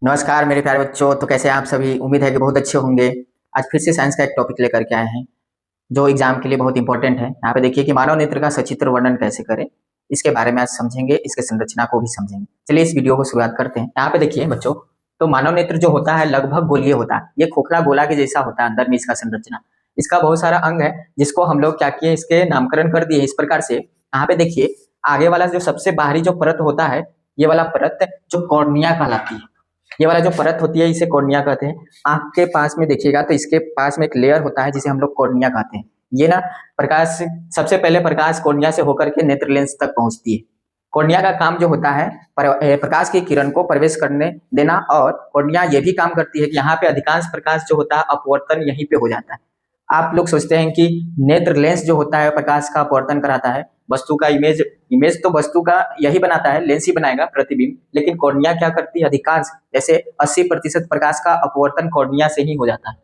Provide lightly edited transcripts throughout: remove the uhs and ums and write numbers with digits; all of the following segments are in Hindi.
नमस्कार मेरे प्यारे बच्चों। तो कैसे हैं आप सभी? उम्मीद है कि बहुत अच्छे होंगे। आज फिर से साइंस का एक टॉपिक लेकर के आए हैं जो एग्जाम के लिए बहुत इंपॉर्टेंट है। यहाँ पे देखिए कि मानव नेत्र का सचित्र वर्णन कैसे करें, इसके बारे में आज समझेंगे, इसके संरचना को भी समझेंगे। चलिए इस वीडियो को शुरुआत करते हैं। यहाँ पे देखिए बच्चों, तो मानव नेत्र जो होता है लगभग गोलीय होता है। ये खोखला गोला के जैसा होता है अंदर में इसका संरचना। इसका बहुत सारा अंग है जिसको हम लोग क्या किए, इसके नामकरण कर दिए इस प्रकार से। यहाँ पे देखिए आगे वाला जो सबसे बाहरी जो परत होता है, ये वाला परत जो कॉर्निया कहलाती है। ये वाला जो परत होती है इसे कॉर्निया कहते हैं। आंख के पास में देखिएगा तो इसके पास में एक लेयर होता है जिसे हम लोग कॉर्निया कहते हैं। ये ना प्रकाश, सबसे पहले प्रकाश कॉर्निया से होकर के नेत्र लेंस तक पहुंचती है। कॉर्निया का काम जो होता है प्रकाश की किरण को प्रवेश करने देना, और कॉर्निया ये भी काम करती है कि यहाँ पे अधिकांश प्रकाश जो होता है अपवर्तन यहीं पे हो जाता है। आप लोग सोचते हैं कि नेत्र लेंस जो होता है प्रकाश का अपवर्तन कराता है, वस्तु का इमेज इमेज तो वस्तु का यही बनाता है, लेंस ही बनाएगा प्रतिबिंब। लेकिन कॉर्निया क्या करती है, अधिकांश जैसे 80% प्रकाश का अपवर्तन कॉर्निया से ही हो जाता है,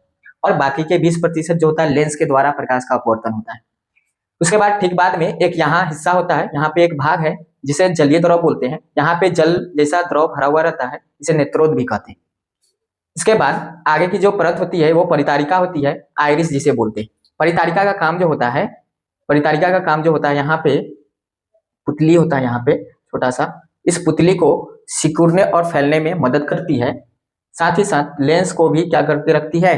और बाकी के 20% जो होता है लेंस के द्वारा प्रकाश का अपवर्तन होता है। उसके बाद ठीक बाद में एक यहाँ हिस्सा होता है, यहाँ पे एक भाग है जिसे जलीय द्रव बोलते हैं। यहाँ पे जल जैसा द्रव भरा हुआ रहता है, इसे नेत्रोद भी कहते हैं। इसके बाद आगे की जो परत होती है वो परितारिका होती है, आइरिस जिसे बोलते हैं। परितारिका का काम जो होता है, परितारिका का काम जो होता है, यहाँ पे पुतली होता है, यहाँ पे छोटा सा, इस पुतली को सिकुड़ने और फैलने में मदद करती है। साथ ही साथ लेंस को भी क्या करके रखती है,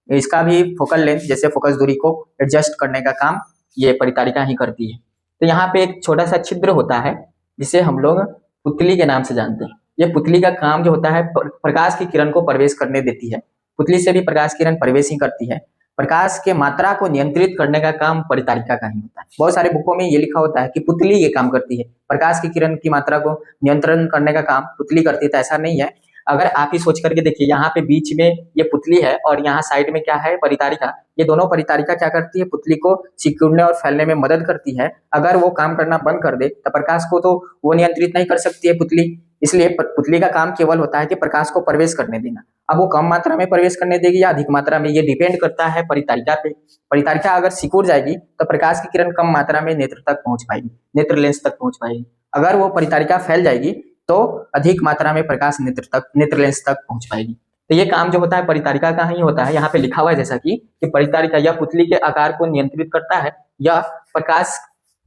इसका भी फोकल लेंथ जैसे फोकस दूरी को एडजस्ट करने का काम ये परितारिका ही करती है। तो यहाँ पे एक छोटा सा छिद्र होता है जिसे हम लोग पुतली के नाम से जानते हैं। ये पुतली का काम जो होता है प्रकाश की किरण को प्रवेश करने देती है। पुतली से भी प्रकाश किरण प्रवेश ही करती है। प्रकाश के मात्रा को नियंत्रित करने का काम परितारिका का ही होता है। बहुत सारे बुकों में ये लिखा होता है कि पुतली ये काम करती है, प्रकाश की किरण की मात्रा को नियंत्रण करने का काम पुतली करती है। तो ऐसा नहीं है। अगर आप ही सोच करके देखिए, यहाँ पे बीच में ये पुतली है और यहाँ साइड में क्या है, परितारिका। ये दोनों परितारिका क्या करती है, पुतली को सिकुड़ने और फैलने में मदद करती है। अगर वो काम करना बंद कर दे तो प्रकाश को तो वो नियंत्रित नहीं कर सकती है पुतली। इसलिए पुतली का काम केवल होता है कि प्रकाश को प्रवेश करने देना। अब वो कम मात्रा में प्रवेश करने देगी या अधिक मात्रा में, ये डिपेंड करता है परितारिका पे। परितारिका अगर सिकुड़ जाएगी तो प्रकाश की किरण कम मात्रा में नेत्र तक पहुंच पाएगी, नेत्र लेंस तक पहुंच पाएगी। अगर वो परितारिका फैल जाएगी तो अधिक मात्रा में प्रकाश नेत्र लेंस तक पहुंच पाएगी। तो ये काम जो होता है परितारिका का ही होता है। यहाँ पे लिखा हुआ है जैसा कि परितारिका या पुतली के आकार को नियंत्रित करता है या प्रकाश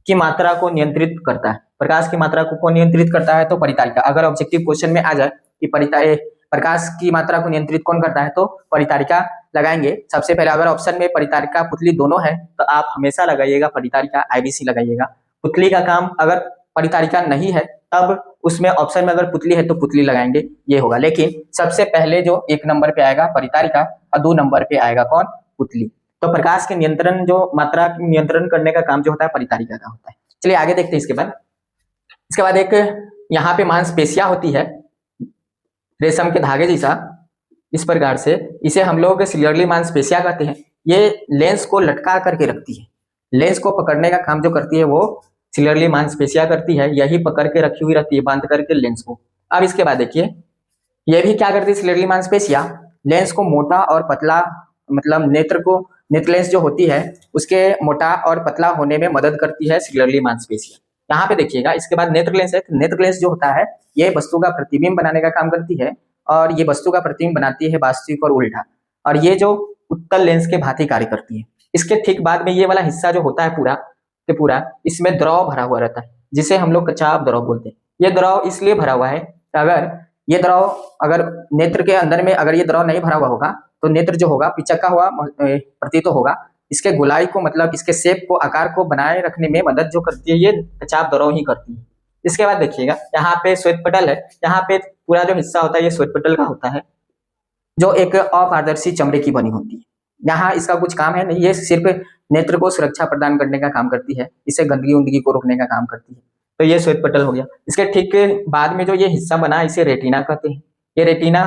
की मात्रा को नियंत्रित करता है। प्रकाश की मात्रा को नियंत्रित करता है तो परितारिका। अगर ऑब्जेक्टिव क्वेश्चन में आ जाए कि प्रकाश की मात्रा को नियंत्रित कौन करता है, तो परितारिका लगाएंगे सबसे पहले। अगर ऑप्शन में परितारिका पुतली दोनों है तो आप हमेशा लगाइएगा परितारिका, आईबीसी लगाइएगा। पुतली का काम अगर परितारिका नहीं है तब उसमें ऑप्शन में अगर पुतली है तो पुतली लगाएंगे, ये होगा। लेकिन सबसे पहले जो 1 नंबर पे आएगा परितारिका और 2 नंबर पे आएगा कौन, पुतली। तो प्रकाश के नियंत्रण, जो मात्रा नियंत्रण करने का काम जो होता है परितारिका का होता है। चलिए आगे देखते हैं। इसके बाद एक यहाँ पे मांसपेशियां होती है रेशम के धागे जैसा, इस प्रकार से। इसे हम लोग सिलियरली मांसपेशियां कहते हैं। ये लेंस को लटका करके रखती है। लेंस को पकड़ने का काम जो करती है वो सिलियरली मांसपेशियां करती है। यही पकड़ के रखी हुई रहती है बांध करके लेंस को। अब इसके बाद देखिए ये भी क्या करती है, सिलियरली मांसपेशियां लेंस को मोटा और पतला, मतलब नेत्र लेंस जो होती है उसके मोटा और पतला होने में मदद करती है सिलियरली मांसपेशियां। यहाँ पे देखिएगा। इसके बाद नेत्र लेंस है। नेत्र लेंस जो होता है ये वस्तु का प्रतिबिंब बनाने का काम करती है, और ये वस्तु का प्रतिबिंब बनाती है वास्तविक और उल्टा, और ये जो उत्तल लेंस के भांति कार्य करती है। इसके ठीक बाद में ये वाला हिस्सा जो होता है पूरा के पूरा, इसमें द्रव भरा हुआ रहता है जिसे हम लोग कचाप द्रव बोलते हैं। ये द्रव इसलिए भरा हुआ है, अगर ये द्रव अगर नेत्र के अंदर में अगर ये द्रव नहीं भरा हुआ होगा तो नेत्र जो होगा पिचका हुआ प्रतीत होगा। इसके गोलाई को, मतलब इसके शेप को, आकार को बनाए रखने में मदद जो करती है ये कचाप द्रव ही करती है। इसके बाद देखिएगा यहाँ पे श्वेत पटल है। यहाँ पे पूरा जो हिस्सा होता है ये श्वेत पटल का होता है, जो एक अपारदर्शी चमड़े की बनी होती है। यहाँ इसका कुछ काम है नहीं, ये सिर्फ नेत्र को सुरक्षा प्रदान करने का काम करती है, इससे गंदगी उंदगी को रोकने का काम करती है। तो ये श्वेत पटल हो गया। इसके ठीक बाद में जो ये हिस्सा बना इसे रेटिना कहते हैं। ये रेटिना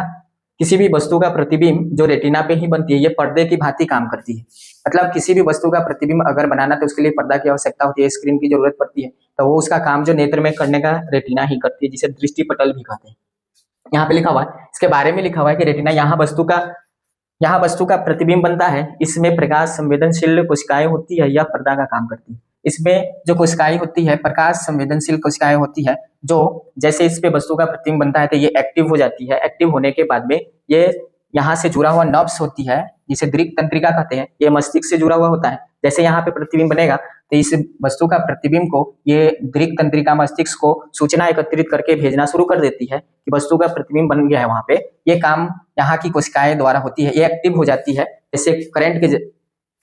किसी भी वस्तु का प्रतिबिंब जो रेटिना पे ही बनती है, ये पर्दे की भांति काम करती है। मतलब किसी भी वस्तु का प्रतिबिंब अगर बनाना तो उसके लिए पर्दा की आवश्यकता होती है, स्क्रीन की जरूरत पड़ती है। तो वो उसका काम जो नेत्र में करने का रेटिना ही करती है, जिसे दृष्टि पटल भी कहते हैं। यहाँ पे लिखा हुआ है, इसके बारे में लिखा हुआ है कि रेटिना यहाँ वस्तु का प्रतिबिंब बनता है। इसमें प्रकाश संवेदनशील कोशिकाएं होती है, यह पर्दा का काम करती है। इसमें जो कोशिकाएं होती है, प्रकाश संवेदनशील कोशिकाएं होती है, जो जैसे इस पे वस्तु का प्रतिबिंब बनता है तो ये एक्टिव हो जाती है। एक्टिव होने के बाद में ये यहाँ से जुड़ा हुआ नर्व्स होती है, जिसे दृक् तंत्रिका कहते हैं, ये मस्तिष्क से जुड़ा हुआ होता है। जैसे यहाँ पे प्रतिबिंब बनेगा तो इस वस्तु का प्रतिबिंब को ये दृक् तंत्रिका मस्तिष्क को सूचना एकत्रित करके भेजना शुरू कर देती है कि वस्तु का प्रतिबिंब बन गया है। वहां पे ये काम यहाँ की कोशिकाएं द्वारा होती है, ये एक्टिव हो जाती है, जैसे करंट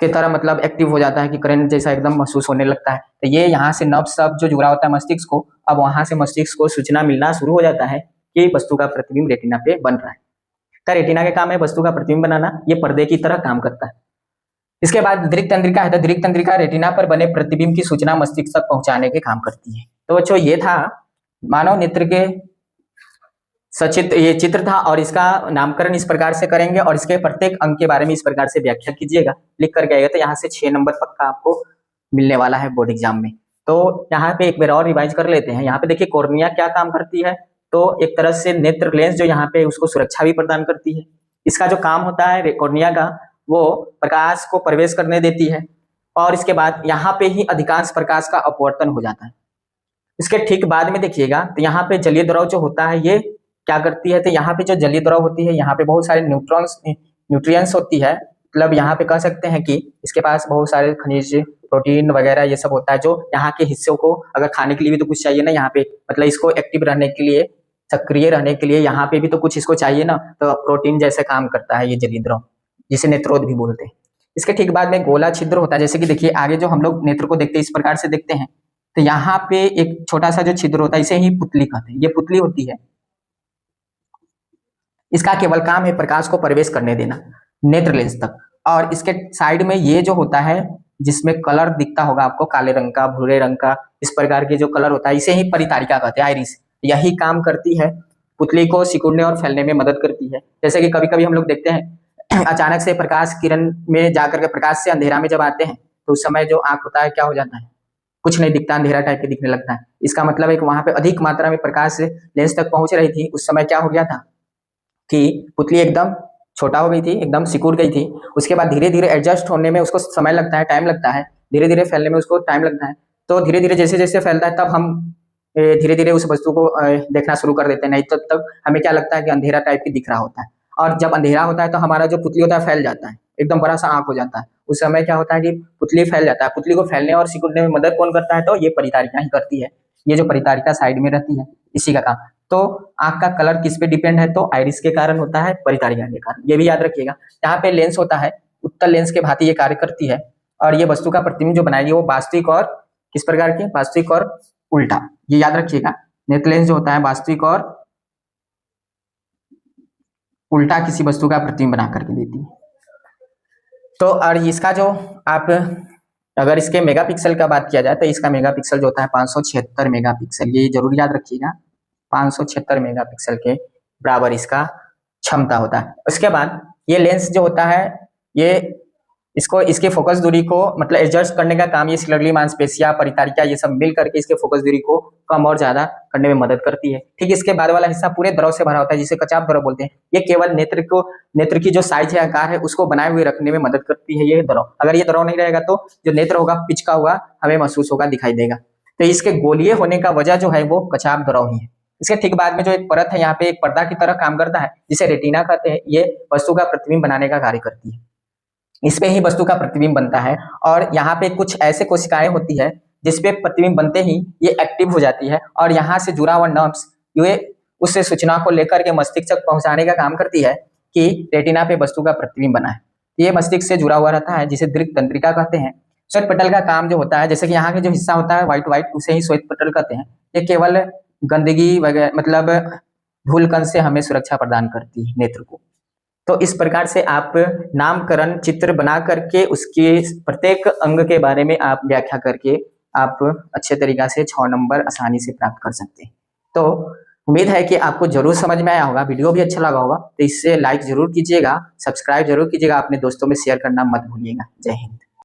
के तरह, मतलब एक्टिव हो जाता है कि करंट जैसा एकदम महसूस होने लगता है। तो ये यहाँ से नर्व सब जो जुड़ा होता है मस्तिष्क को, अब वहां से मस्तिष्क को सूचना मिलना शुरू हो जाता है कि वस्तु का प्रतिबिंब रेटिना पे बन रहा है। तो रेटिना का काम है वस्तु का प्रतिबिंब बनाना, ये पर्दे की तरह काम करता है। इसके बाद दृक् तंत्रिका है, तो दृक् तंत्रिका रेटिना पर बने प्रतिबिंब की सूचना मस्तिष्क तक पहुंचाने के काम करती है। तो बच्चों ये था मानव नेत्र के सचित्र, ये चित्र था, और इसका नामकरण इस प्रकार से करेंगे और इसके प्रत्येक अंग के बारे में इस प्रकार से व्याख्या कीजिएगा। लिख करके आएगा तो यहाँ से 6 नंबर पक्का आपको मिलने वाला है बोर्ड एग्जाम में। तो यहाँ पे एक बार और रिवाइज कर लेते हैं। यहाँ पे देखिए कॉर्निया क्या काम करती है, तो एक तरह से नेत्र लेंस जो यहाँ पे उसको सुरक्षा भी प्रदान करती है। इसका जो काम होता है कॉर्निया का, वो प्रकाश को प्रवेश करने देती है, और इसके बाद यहाँ पे ही अधिकांश प्रकाश का अपवर्तन हो जाता है। इसके ठीक बाद में देखिएगा तो यहाँ पे जलीय द्रव जो होता है ये क्या करती है, तो यहाँ पे जो जलीय द्रव होती है, यहाँ पे बहुत सारे न्यूट्रिएंट्स होती है, मतलब यहाँ पे कह सकते हैं कि इसके पास बहुत सारे खनिज, प्रोटीन वगैरह ये सब होता है, जो यहाँ के हिस्सों को अगर खाने के लिए भी तो कुछ चाहिए ना यहाँ पे, मतलब इसको एक्टिव रहने के लिए, सक्रिय रहने के लिए यहाँ पे भी तो कुछ इसको चाहिए ना, तो प्रोटीन जैसे काम करता है ये जलीय द्रव, जिसे नेत्रोद भी बोलते हैं। इसके ठीक बाद में गोला छिद्र होता है, जैसे कि देखिए आगे जो हम लोग नेत्र को देखते हैं इस प्रकार से देखते हैं, तो यहाँ पे एक छोटा सा जो छिद्र होता है इसे ही पुतली कहते हैं, ये पुतली होती है। इसका केवल काम है प्रकाश को प्रवेश करने देना नेत्र लेंस तक, और इसके साइड में ये जो होता है जिसमें कलर दिखता होगा आपको, काले रंग का, भूरे रंग का, इस प्रकार के जो कलर होता है इसे ही परितारिका कहते हैं, आइरिस। यही काम करती है, पुतली को सिकुड़ने और फैलने में मदद करती है। जैसे कि कभी कभी हम लोग देखते हैं अचानक से प्रकाश किरण में जाकर के प्रकाश से अंधेरा में जब आते हैं तो उस समय जो आंख होता है क्या हो जाता है, कुछ नहीं दिखता, अंधेरा टाइप के दिखने लगता है। इसका मतलब है कि वहां पे अधिक मात्रा में प्रकाश लेंस तक पहुंच रही थी, उस समय क्या हो गया था कि पुतली एकदम छोटा हो गई थी, एकदम सिकुड़ गई थी। उसके बाद धीरे धीरे एडजस्ट होने में उसको समय लगता है, टाइम लगता है, धीरे धीरे फैलने में उसको टाइम लगता है। तो धीरे धीरे जैसे जैसे फैलता है तब हम धीरे धीरे उस वस्तु को देखना शुरू कर देते हैं, नहीं तब हमें क्या लगता है कि अंधेरा टाइप की दिख रहा होता है। और जब अंधेरा होता है तो हमारा जो पुतली होता है फैल जाता है, एकदम बड़ा सा आंख हो जाता है, उस समय क्या होता है कि पुतली फैल जाता है। पुतली को फैलने और सिकुड़ने में मदद कौन करता है, तो ये परितारिका ही करती है। ये जो परितारिका साइड में रहती है इसी का काम। तो आंख का कलर किस पे डिपेंड है, तो आइरिस के कारण होता है, परितारिका के कारण, ये भी याद रखिएगा। यहाँ पे लेंस होता है, उत्तल लेंस के भांति ये कार्य करती है, और ये वस्तु का प्रतिबिंब जो बनाएगी वो वास्तविक और किस प्रकार के, वास्तविक और उल्टा, ये याद रखिएगा। नेत्र लेंस जो होता है वास्तविक और उल्टा किसी वस्तु का प्रतिबिंब बना करके देती है। तो और इसका जो आप अगर इसके मेगापिक्सल का बात किया जाए तो इसका मेगापिक्सल जो होता है 576 मेगापिक्सल, ये जरूर याद रखिएगा, 576 मेगापिक्सल के बराबर इसका क्षमता होता है। उसके बाद ये लेंस जो होता है ये इसको इसके फोकस दूरी को मतलब एडजस्ट करने का काम ये सिलगली मांसपेशियां, परितारिका ये सब मिल करके इसके फोकस दूरी को कम और ज्यादा करने में मदद करती है। ठीक, इसके बाद वाला हिस्सा पूरे द्रव से भरा होता है जिसे कचाप द्रव बोलते हैं। ये केवल नेत्र की जो साइज है, आकार है, उसको बनाए हुए रखने में मदद करती है ये द्रव। अगर ये द्रव नहीं रहेगा तो जो नेत्र होगा पिचका हुआ हमें महसूस होगा, दिखाई देगा। तो इसके गोलीय होने का वजह जो है वो कचाप द्रव ही है। इसके ठीक बाद में जो एक परत है यहाँ पे एक पर्दा की तरह काम करता है जिसे रेटिना कहते हैं, ये वस्तु का प्रतिबिंब बनाने का कार्य करती है। इस पे ही वस्तु का प्रतिबिंब बनता है, और यहाँ पे कुछ ऐसे कोशिकाएं होती है जिसपे प्रतिबिंब बनते ही ये एक्टिव हो जाती है, और यहाँ से जुड़ा हुआ नर्व्स ये उससे सूचना को लेकर के मस्तिष्क तक पहुंचाने का काम करती है कि रेटिना पे वस्तु का प्रतिबिंब बना है। ये मस्तिष्क से जुड़ा हुआ रहता है जिसे दृक् तंत्रिका कहते हैं। श्वेत पटल का काम जो होता है, जैसे कि यहाँ के जो हिस्सा होता है व्हाइट उसे ही श्वेत पटल कहते हैं। ये केवल गंदगी वगैरह मतलब धूल कण से हमें सुरक्षा प्रदान करती है नेत्र को। तो इस प्रकार से आप नामकरण चित्र बना करके उसके प्रत्येक अंग के बारे में आप व्याख्या करके आप अच्छे तरीका से 6 नंबर आसानी से प्राप्त कर सकते हैं। तो उम्मीद है कि आपको जरूर समझ में आया होगा, वीडियो भी अच्छा लगा होगा, तो इससे लाइक जरूर कीजिएगा, सब्सक्राइब जरूर कीजिएगा, अपने दोस्तों में शेयर करना मत भूलिएगा। जय हिंद।